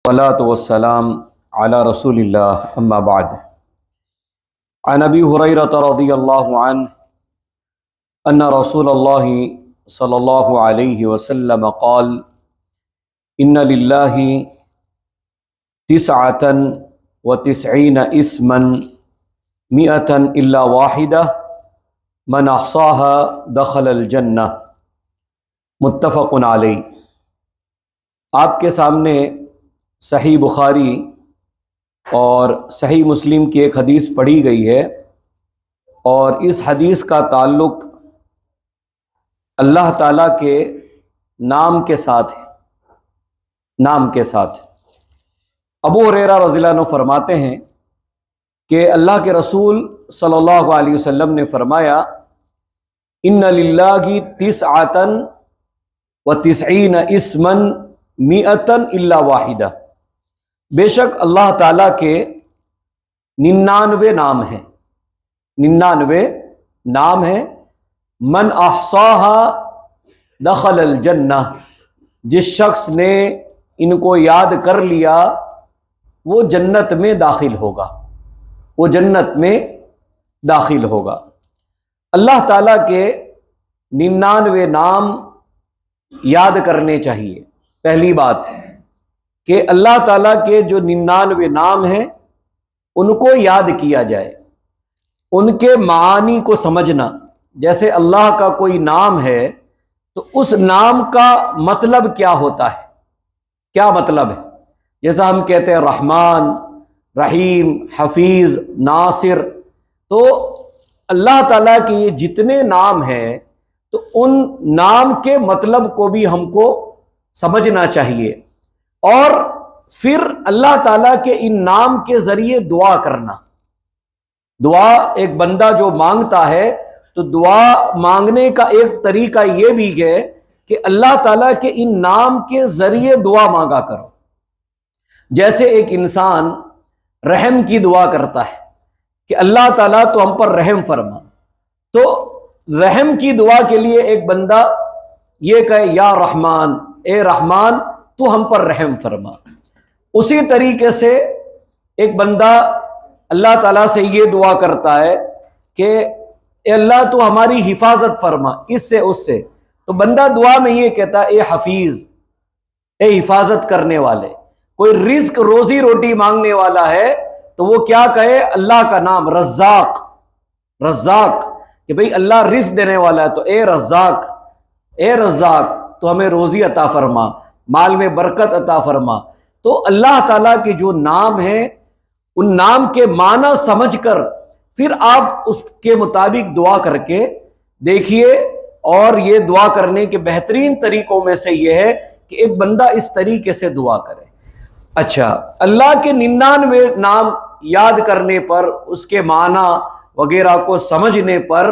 والصلاة والسلام على رسول الله أما بعد. عن أبي هريرة رضي الله عنه أن رسول الله صلى الله عليه وسلم قال: إن لله 99 اسما 100 إلا واحدة من أحصاها دخل الجنة. متفق علیہ. آپ کے سامنے صحیح بخاری اور صحیح مسلم کی ایک حدیث پڑھی گئی ہے، اور اس حدیث کا تعلق اللہ تعالیٰ کے نام کے ساتھ ہے. نام کے ساتھ ابو ہریرہ رضی اللہ عنہ فرماتے ہیں کہ اللہ کے رسول صلی اللہ علیہ وسلم نے فرمایا: ان للہ 99 اسما 100 الا واحدہ. بے شک اللہ تعالیٰ کے 99 نام ہیں. 99 نام ہیں. من احصاها دخل الجنہ. جس شخص نے ان کو یاد کر لیا وہ جنت میں داخل ہوگا. وہ جنت میں داخل ہوگا. اللہ تعالیٰ کے 99 نام یاد کرنے چاہیے. پہلی بات کہ اللہ تعالیٰ کے جو 99 نام ہیں ان کو یاد کیا جائے، ان کے معانی کو سمجھنا. جیسے اللہ کا کوئی نام ہے تو اس نام کا مطلب کیا ہوتا ہے، کیا مطلب ہے. جیسا ہم کہتے ہیں رحمان، رحیم، حفیظ، ناصر. تو اللہ تعالیٰ کے یہ جتنے نام ہیں تو ان نام کے مطلب کو بھی ہم کو سمجھنا چاہیے، اور پھر اللہ تعالیٰ کے ان نام کے ذریعے دعا کرنا. دعا ایک بندہ جو مانگتا ہے تو دعا مانگنے کا ایک طریقہ یہ بھی ہے کہ اللہ تعالیٰ کے ان نام کے ذریعے دعا مانگا کرو. جیسے ایک انسان رحم کی دعا کرتا ہے کہ اللہ تعالیٰ تو ہم پر رحم فرما، تو رحم کی دعا کے لیے ایک بندہ یہ کہے یا رحمان، اے رحمان تو ہم پر رحم فرما. اسی طریقے سے ایک بندہ اللہ تعالیٰ سے یہ دعا کرتا ہے کہ اے اللہ تو ہماری حفاظت فرما اس سے اس سے، تو بندہ دعا میں یہ کہتا ہے اے حفیظ، اے حفاظت کرنے والے. کوئی رزق روزی روٹی مانگنے والا ہے تو وہ کیا کہے، اللہ کا نام رزاق. رزاق کہ بھئی اللہ رزق دینے والا ہے، تو اے رزاق، اے رزاق تو ہمیں روزی عطا فرما، مال میں برکت عطا فرما. تو اللہ تعالیٰ کے جو نام ہیں ان نام کے معنی سمجھ کر پھر آپ اس کے مطابق دعا کر کے دیکھیے. اور یہ دعا کرنے کے بہترین طریقوں میں سے یہ ہے کہ ایک بندہ اس طریقے سے دعا کرے. اچھا، اللہ کے 99 نام یاد کرنے پر، اس کے معنی وغیرہ کو سمجھنے پر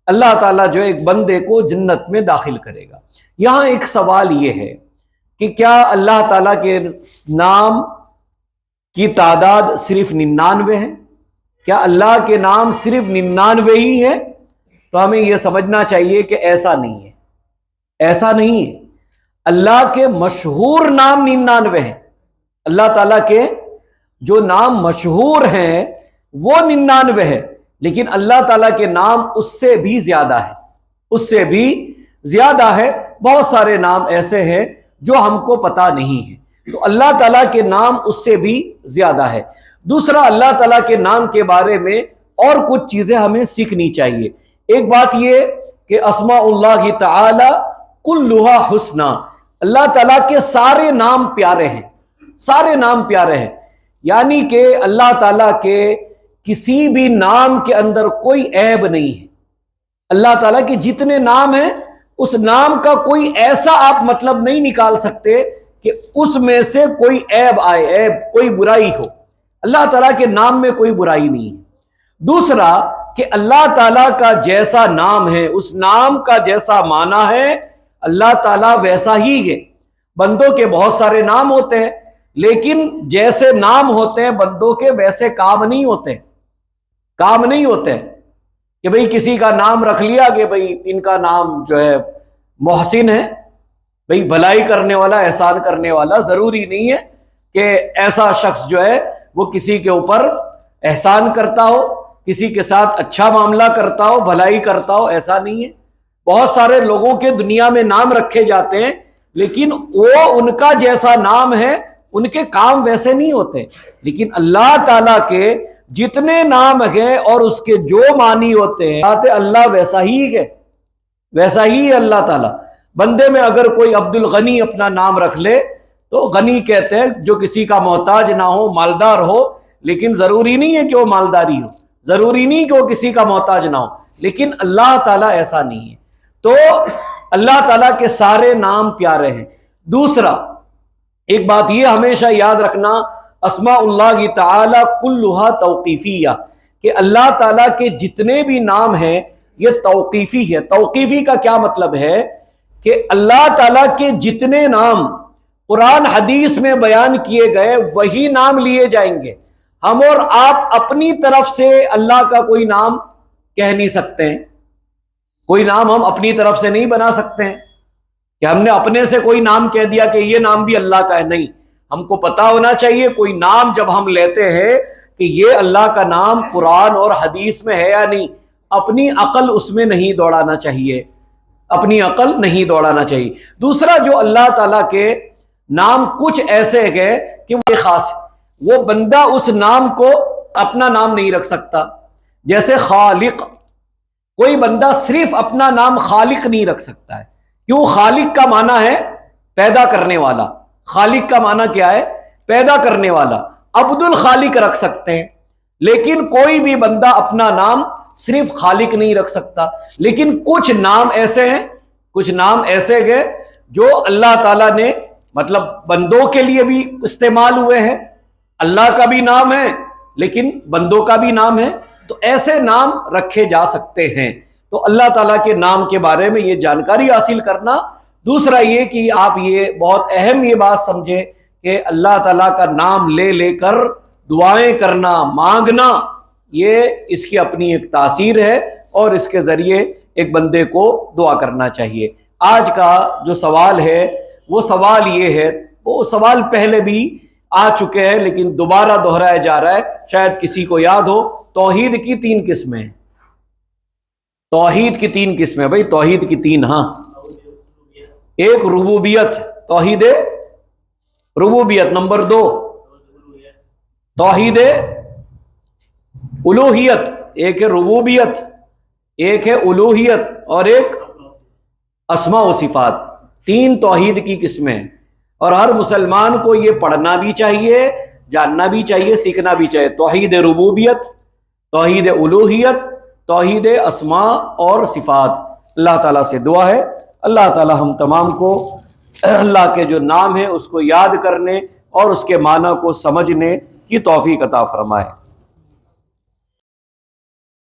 اللہ تعالیٰ جو ایک بندے کو جنت میں داخل کرے گا. یہاں ایک سوال یہ ہے کہ کیا اللہ تعالیٰ کے نام کی تعداد صرف 99 ہے؟ کیا اللہ کے نام صرف 99 ہی ہیں؟ تو ہمیں یہ سمجھنا چاہیے کہ ایسا نہیں ہے. ایسا نہیں ہے. اللہ کے مشہور نام 99 ہیں. اللہ تعالیٰ کے جو نام مشہور ہیں وہ 99 ہیں، لیکن اللہ تعالیٰ کے نام اس سے بھی زیادہ ہے. اس سے بھی زیادہ ہے. بہت سارے نام ایسے ہیں جو ہم کو پتہ نہیں ہے. تو اللہ تعالیٰ کے نام اس سے بھی زیادہ ہے. دوسرا، اللہ تعالیٰ کے نام کے بارے میں اور کچھ چیزیں ہمیں سیکھنی چاہیے. ایک بات یہ کہ اسماء اللہ تعالی کلھا حسنی. اللہ تعالیٰ کے سارے نام پیارے ہیں. سارے نام پیارے ہیں، یعنی کہ اللہ تعالیٰ کے کسی بھی نام کے اندر کوئی عیب نہیں ہے. اللہ تعالیٰ کے جتنے نام ہیں اس نام کا کوئی ایسا آپ مطلب نہیں نکال سکتے کہ اس میں سے کوئی عیب آئے، عیب کوئی برائی ہو. اللہ تعالیٰ کے نام میں کوئی برائی نہیں ہے. دوسرا کہ اللہ تعالیٰ کا جیسا نام ہے، اس نام کا جیسا معنی ہے، اللہ تعالیٰ ویسا ہی ہے. بندوں کے بہت سارے نام ہوتے ہیں، لیکن جیسے نام ہوتے ہیں بندوں کے ویسے کام نہیں ہوتے. کام نہیں ہوتے کہ بھئی کسی کا نام رکھ لیا کہ بھئی ان کا نام جو ہے محسن ہے، بھئی بھلائی کرنے والا، احسان کرنے والا. ضروری نہیں ہے کہ ایسا شخص جو ہے وہ کسی کے اوپر احسان کرتا ہو، کسی کے ساتھ اچھا معاملہ کرتا ہو، بھلائی کرتا ہو، ایسا نہیں ہے۔ بہت سارے لوگوں کے دنیا میں نام رکھے جاتے ہیں، لیکن وہ ان کا جیسا نام ہے ان کے کام ویسے نہیں ہوتے۔ لیکن اللہ تعالیٰ کے جتنے نام ہیں اور اس کے جو معنی ہوتے ہیں، اللہ ویسا ہی ہے، ویسا ہی ہے اللہ تعالیٰ۔ بندے میں اگر کوئی عبد الغنی اپنا نام رکھ لے تو غنی کہتے ہیں جو کسی کا محتاج نہ ہو، مالدار ہو، لیکن ضروری نہیں ہے کہ وہ مالداری ہو، ضروری نہیں کہ وہ کسی کا محتاج نہ ہو، لیکن اللہ تعالیٰ ایسا نہیں ہے۔ تو اللہ تعالیٰ کے سارے نام پیارے ہیں۔ دوسرا ایک بات یہ ہمیشہ یاد رکھنا، اسماء اللہ تعالی کلھا توقیفیہ، کہ اللہ تعالیٰ کے جتنے بھی نام ہیں یہ توقیفی ہے۔ توقیفی کا کیا مطلب ہے کہ اللہ تعالیٰ کے جتنے نام قرآن حدیث میں بیان کیے گئے وہی نام لیے جائیں گے۔ ہم اور آپ اپنی طرف سے اللہ کا کوئی نام کہہ نہیں سکتے ہیں، کوئی نام ہم اپنی طرف سے نہیں بنا سکتے ہیں کہ ہم نے اپنے سے کوئی نام کہہ دیا کہ یہ نام بھی اللہ کا ہے۔ نہیں، ہم کو پتا ہونا چاہیے کوئی نام جب ہم لیتے ہیں کہ یہ اللہ کا نام قرآن اور حدیث میں ہے یا نہیں۔ اپنی عقل اس میں نہیں دوڑانا چاہیے، اپنی عقل نہیں دوڑانا چاہیے۔ دوسرا، جو اللہ تعالیٰ کے نام کچھ ایسے ہیں کہ وہ خاص ہے، وہ بندہ اس نام کو اپنا نام نہیں رکھ سکتا۔ جیسے خالق، کوئی بندہ صرف اپنا نام خالق نہیں رکھ سکتا ہے، کیوں؟ خالق کا معنی ہے پیدا کرنے والا۔ خالق کا معنی کیا ہے؟ پیدا کرنے والا۔ عبد الخالق رکھ سکتے ہیں، لیکن کوئی بھی بندہ اپنا نام صرف خالق نہیں رکھ سکتا۔ لیکن کچھ نام ایسے ہیں، کچھ نام ایسے ہیں جو اللہ تعالیٰ نے مطلب بندوں کے لیے بھی استعمال ہوئے ہیں۔ اللہ کا بھی نام ہے لیکن بندوں کا بھی نام ہے، تو ایسے نام رکھے جا سکتے ہیں۔ تو اللہ تعالیٰ کے نام کے بارے میں یہ جانکاری حاصل کرنا۔ دوسرا یہ کہ آپ یہ بہت اہم یہ بات سمجھیں کہ اللہ تعالیٰ کا نام لے لے کر دعائیں کرنا، مانگنا، یہ اس کی اپنی ایک تاثیر ہے اور اس کے ذریعے ایک بندے کو دعا کرنا چاہیے۔ آج کا جو سوال ہے وہ سوال یہ ہے، وہ سوال پہلے بھی آ چکے ہیں لیکن دوبارہ دہرایا جا رہا ہے، شاید کسی کو یاد ہو۔ توحید کی 3 قسمیں ہیں، توحید کی 3 قسمیں بھائی، توحید کی 3۔ ہاں، ایک ربوبیت، توحید ربوبیت۔ نمبر 2 توحید الوہیت۔ ایک ہے ربوبیت، ایک ہے الوہیت، اور ایک اسماء و صفات۔ 3 توحید کی قسمیں، اور ہر مسلمان کو یہ پڑھنا بھی چاہیے، جاننا بھی چاہیے، سیکھنا بھی چاہیے۔ توحید ربوبیت، توحید الوہیت، توحید اسماء اور صفات۔ اللہ تعالیٰ سے دعا ہے اللہ تعالیٰ ہم تمام کو اللہ کے جو نام ہے اس کو یاد کرنے اور اس کے معنی کو سمجھنے کی توفیق عطا فرمائے۔